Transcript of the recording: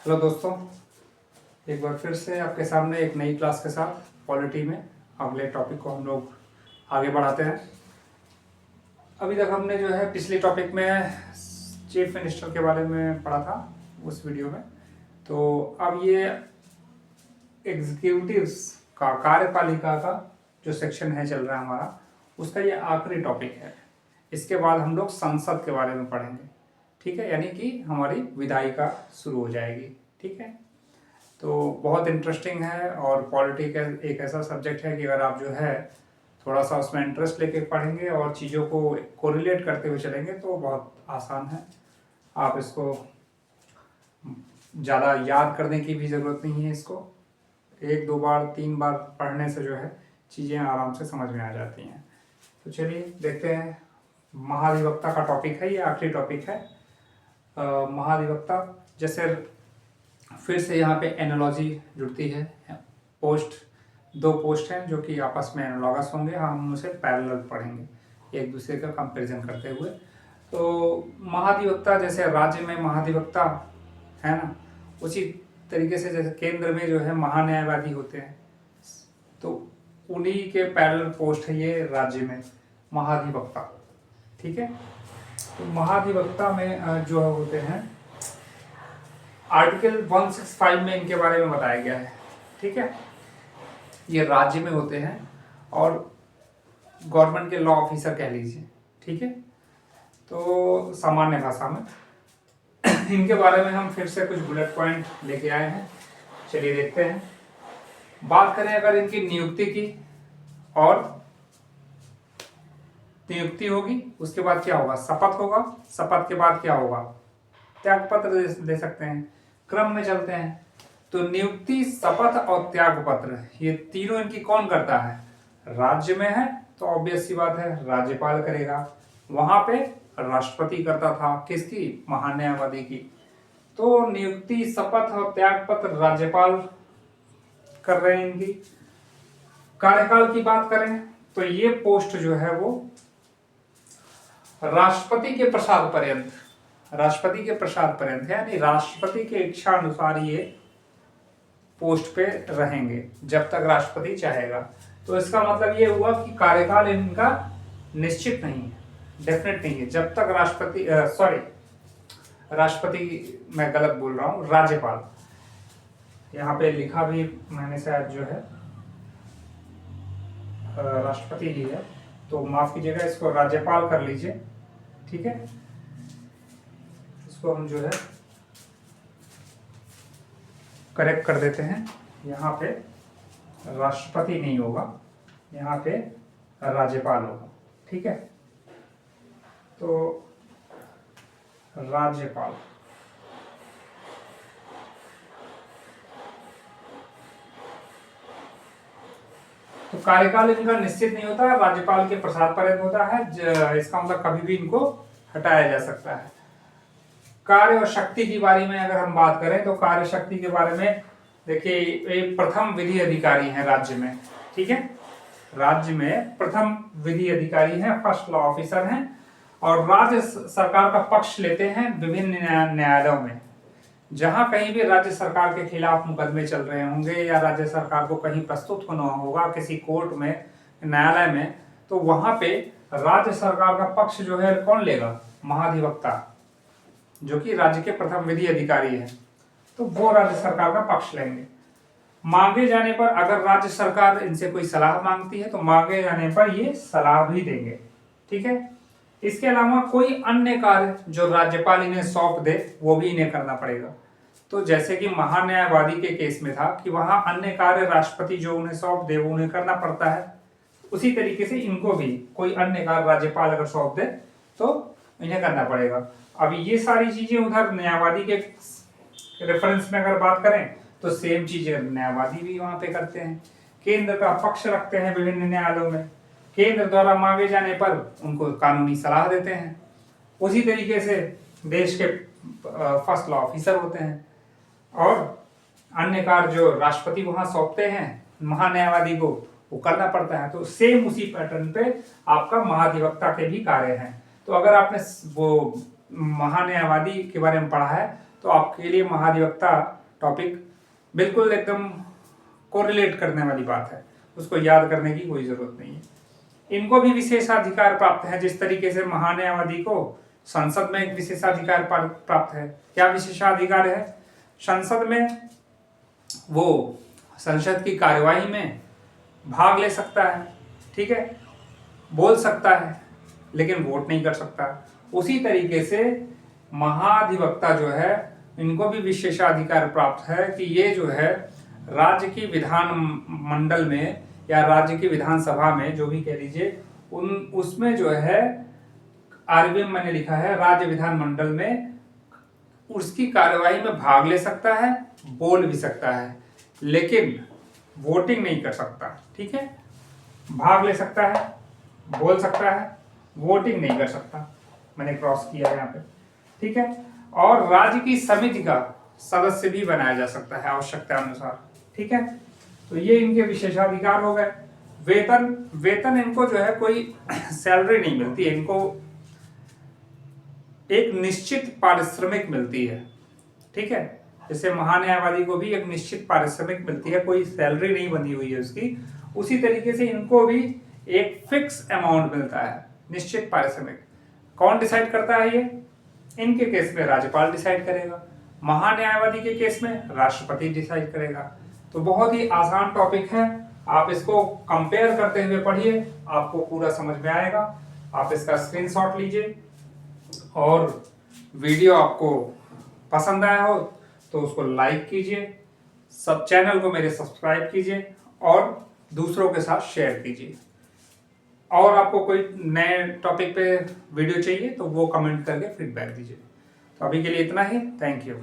Hello दोस्तों, एक बार फिर से आपके सामने एक नई क्लास के साथ पॉलिटी में अगले टॉपिक को हम लोग आगे बढ़ाते हैं। अभी तक हमने जो है पिछले टॉपिक में चीफ मिनिस्टर के बारे में पढ़ा था उस वीडियो में। तो अब ये एग्जीक्यूटिव्स का, कार्यपालिका का जो सेक्शन है चल रहा है हमारा, उसका ये आखिरी टॉपिक है। इसके बाद हम लोग संसद के बारे में पढ़ेंगे, ठीक है, यानी कि हमारी विधायिका शुरू हो जाएगी। ठीक है, तो बहुत इंटरेस्टिंग है और पॉलिटिक्स एक ऐसा सब्जेक्ट है कि अगर आप जो है थोड़ा सा उसमें इंटरेस्ट लेके पढ़ेंगे और चीज़ों को कोरिलेट करते हुए चलेंगे तो बहुत आसान है। आप इसको ज़्यादा याद करने की भी ज़रूरत नहीं है। इसको एक दो बार तीन बार पढ़ने से जो है चीज़ें आराम से समझ में आ जाती हैं। तो चलिए देखते हैं। महाधिवक्ता का टॉपिक है, ये आखिरी टॉपिक है। महाधिवक्ता, जैसे फिर से यहाँ पे एनालॉजी जुड़ती है। दो पोस्ट हैं जो कि आपस में एनालॉगस होंगे, हम उसे पैरेलल पढ़ेंगे एक दूसरे का कंपैरिजन करते हुए। तो महाधिवक्ता, जैसे राज्य में महाधिवक्ता है ना, उसी तरीके से जैसे केंद्र में जो है महान्यायवादी होते हैं, तो उन्हीं के पैरेलल पोस्ट है ये राज्य में महाधिवक्ता। ठीक है, तो महाधिवक्ता में जो होते हैं आर्टिकल 165 में इनके बारे में बताया गया है। ठीक है, ये राज्य में होते हैं और गवर्नमेंट के लॉ ऑफिसर कह लीजिए। ठीक है, तो सामान्य भाषा में इनके बारे में हम फिर से कुछ बुलेट पॉइंट लेके आए हैं। चलिए देखते हैं। बात करें अगर इनकी नियुक्ति की, और नियुक्ति होगी उसके बाद क्या होगा, शपथ होगा, शपथ के बाद क्या होगा, त्यागपत्र दे सकते हैं। क्रम में चलते हैं तो नियुक्ति, शपथ और त्यागपत्र, ये तीनों इनकी कौन करता है, राज्य में है तो ऑब्वियस सी बात है राज्यपाल करेगा। वहां पे राष्ट्रपति करता था, किसकी, महान्यायवादी की। तो नियुक्ति, शपथ और त्यागपत्र राज्यपाल कर रहे हैं इनकी। कार्यकाल की बात करें तो ये पोस्ट जो है वो राष्ट्रपति के प्रसाद पर्यंत, राष्ट्रपति के प्रसाद पर्यंत है, यानी राष्ट्रपति के इच्छा अनुसार ये पोस्ट पे रहेंगे जब तक राष्ट्रपति चाहेगा। तो इसका मतलब ये हुआ कि कार्यकाल इनका निश्चित नहीं है, डेफिनेट नहीं है, जब तक राष्ट्रपति राष्ट्रपति, मैं गलत बोल रहा हूं, राज्यपाल, यहाँ पे लिखा भी मैंने शायद जो है राष्ट्रपति ही है, तो माफ कीजिएगा, इसको राज्यपाल कर लीजिए। ठीक है, इसको हम जो है करेक्ट कर देते हैं। यहाँ पे राष्ट्रपति नहीं होगा, यहाँ पे राज्यपाल होगा। ठीक है, तो राज्यपाल, तो कार्यकाल इनका निश्चित नहीं होता है, राज्यपाल के प्रसाद पर्यंत होता है। इसका मतलब कभी भी इनको हटाया जा सकता है। कार्य और शक्ति के बारे में अगर हम बात करें तो कार्य शक्ति के बारे में देखिए, एक प्रथम विधि अधिकारी हैं राज्य में। ठीक है, राज्य में प्रथम विधि अधिकारी हैं, फर्स्ट लॉ ऑफिसर हैं, और राज्य सरकार का पक्ष लेते हैं विभिन्न न्यायालयों में। जहां कहीं भी राज्य सरकार के खिलाफ मुकदमे चल रहे होंगे या राज्य सरकार को कहीं प्रस्तुत होना होगा किसी कोर्ट में, न्यायालय में, तो वहां पे राज्य सरकार का पक्ष जो है कौन लेगा, महाधिवक्ता, जो कि राज्य के प्रथम विधि अधिकारी है, तो वो राज्य सरकार का पक्ष लेंगे। मांगे जाने पर अगर राज्य सरकार इनसे कोई सलाह मांगती है तो मांगे जाने पर ये सलाह भी देंगे। ठीक है, इसके अलावा कोई अन्य कार्य जो राज्यपाल इन्हें सौंप दे वो भी इन्हें करना पड़ेगा। तो जैसे कि महान्यायवादी के केस में था कि वहां अन्य कार्य राष्ट्रपति जो उन्हें सौंप दे वो उन्हें करना पड़ता है, उसी तरीके से इनको भी कोई अन्य कार्य राज्यपाल अगर सौंप दे तो इन्हें करना पड़ेगा। अब ये सारी चीजें उधर न्यायवादी के रेफरेंस में अगर बात करें तो सेम चीजें न्यायवादी भी वहां पे करते हैं। केंद्र का पक्ष रखते हैं विभिन्न न्यायालयों में, केंद्र द्वारा मांगे जाने पर उनको कानूनी सलाह देते हैं। उसी तरीके से देश के फर्स्ट लॉ ऑफिसर होते हैं, और अन्य कार्य जो राष्ट्रपति वहां सौंपते हैं महान्यायवादी को वो करना पड़ता है। तो सेम उसी पैटर्न पे आपका महाधिवक्ता के भी कार्य हैं। तो अगर आपने वो महान्यायवादी के बारे में पढ़ा है तो आपके लिए महाधिवक्ता टॉपिक बिल्कुल एकदम कोरिलेट करने वाली बात है, उसको याद करने की कोई जरूरत नहीं है। इनको भी विशेषाधिकार प्राप्त है, जिस तरीके से महान्यायवादी को संसद में एक विशेषाधिकार प्राप्त है। क्या विशेषाधिकार है? संसद में वो संसद की कार्यवाही में भाग ले सकता है, ठीक है, बोल सकता है, लेकिन वोट नहीं कर सकता। उसी तरीके से महाधिवक्ता जो है, इनको भी विशेषाधिकार प्राप्त है कि ये जो है राज्य की विधान मंडल में या राज्य की विधानसभा में, जो भी कह लीजिए, उसमें जो है आरबीएम मैंने लिखा है, राज्य विधान मंडल में उसकी कार्यवाही में भाग ले सकता है, बोल भी सकता है, लेकिन वोटिंग नहीं कर सकता। ठीक है, भाग ले सकता है, बोल सकता है, वोटिंग नहीं कर सकता। मैंने क्रॉस किया है यहाँ पे, ठीक है। और राज्य की समिति का सदस्य भी बनाया जा सकता है आवश्यकता अनुसार, ठीक है। तो ये इनके विशेषाधिकार हो गए। वेतन इनको जो है कोई सैलरी नहीं मिलती है, इनको एक निश्चित पारिश्रमिक मिलती है, ठीक है। जैसे महान्यायवादी को भी एक निश्चित पारिश्रमिक मिलती है, कोई सैलरी नहीं बनी हुई है उसकी, उसी तरीके से इनको भी एक फिक्स अमाउंट मिलता है, निश्चित पारिश्रमिक। कौन डिसाइड करता है ये? इनके केस में राज्यपाल डिसाइड करेगा, महान्यायवादी के केस में राष्ट्रपति डिसाइड करेगा। तो बहुत ही आसान टॉपिक है, आप इसको कंपेयर करते हुए पढ़िए, आपको पूरा समझ में आएगा। आप इसका स्क्रीनशॉट लीजिए, और वीडियो आपको पसंद आया हो तो उसको लाइक कीजिए, सब चैनल को मेरे सब्सक्राइब कीजिए और दूसरों के साथ शेयर कीजिए। और आपको कोई नए टॉपिक पे वीडियो चाहिए तो वो कमेंट करके फीडबैक दीजिए। तो अभी के लिए इतना ही, थैंक यू।